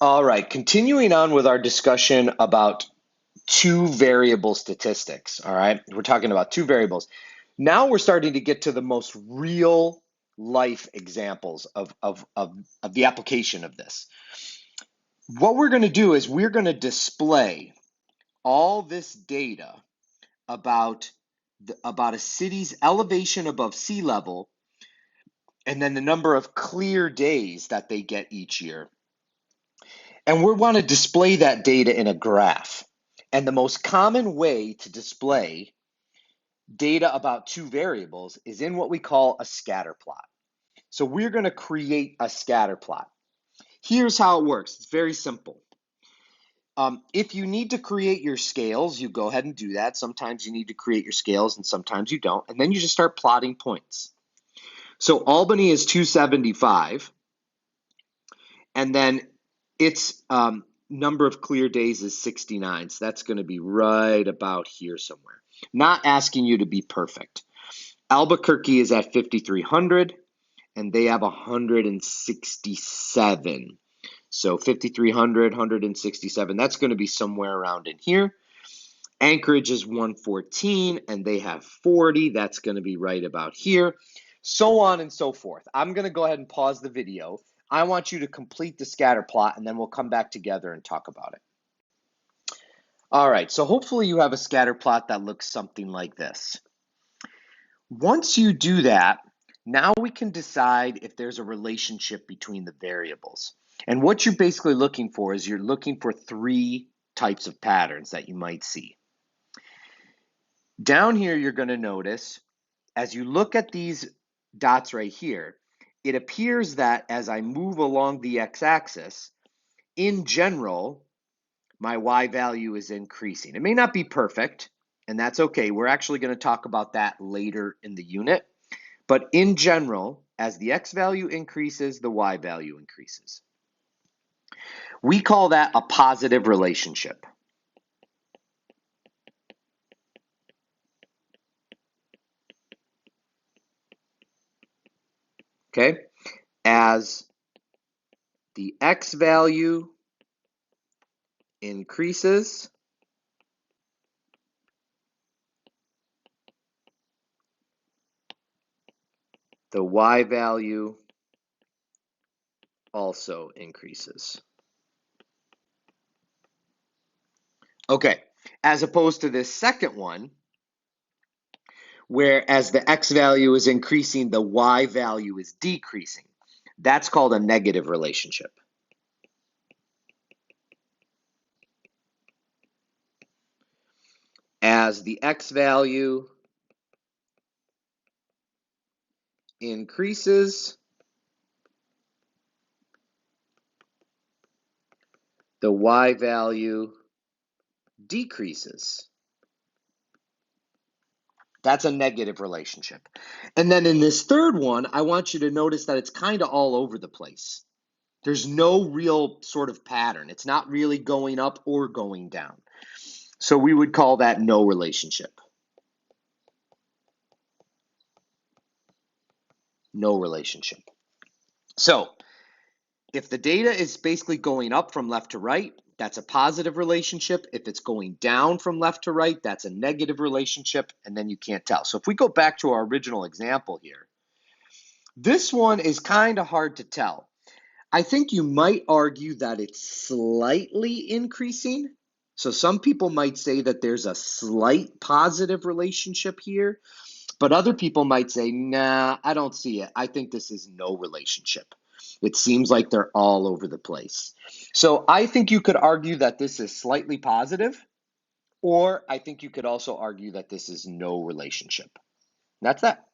All right, continuing on with our discussion about two variable statistics. All right, we're talking about two variables. Now we're starting to get to the most real life examples of the application of this. What we're going to do is we're going to display all this data about about a city's elevation above sea level and then the number of clear days that they get each year. And we want to display that data in a graph. And the most common way to display data about two variables is in what we call a scatter plot. So we're going to create a scatter plot. Here's how it works. It's very simple. If you need to create your scales, you go ahead and do that. Sometimes you need to create your scales and sometimes you don't. And then you just start plotting points. So Albany is 275. And then its number of clear days is 69. So that's going to be right about here somewhere. Not asking you to be perfect. Albuquerque is at 5,300 and they have 167. So 5,300, 167, that's going to be somewhere around in here. Anchorage is 114 and they have 40. That's going to be right about here. So on and so forth. I'm going to go ahead and pause the video. I want you to complete the scatter plot and then we'll come back together and talk about it. All right, so hopefully you have a scatter plot that looks something like this. Once you do that, now we can decide if there's a relationship between the variables. And what you're basically looking for is you're looking for three types of patterns that you might see. Down here, you're going to notice, as you look at these dots right here, it appears that as I move along the x-axis, in general, my y value is increasing. It may not be perfect, and that's okay. We're actually going to talk about that later in the unit. But in general, as the x value increases, the y value increases. We call that a positive relationship. Okay? As the x value increases, the y value also increases. Okay, as opposed to this second one, where as the x value is increasing, the y value is decreasing. That's called a negative relationship. As the x value increases, the y value decreases. That's a negative relationship. And then in this third one, I want you to notice that it's kind of all over the place. There's no real sort of pattern. It's not really going up or going down. So we would call that no relationship. No relationship. So if the data is basically going up from left to right, that's a positive relationship. If it's going down from left to right, that's a negative relationship, and then you can't tell. So if we go back to our original example here, this one is kind of hard to tell. I think you might argue that it's slightly increasing. So some people might say that there's a slight positive relationship here, but other people might say, nah, I don't see it. I think this is no relationship. It seems like they're all over the place. So I think you could argue that this is slightly positive, or I think you could also argue that this is no relationship. That's that.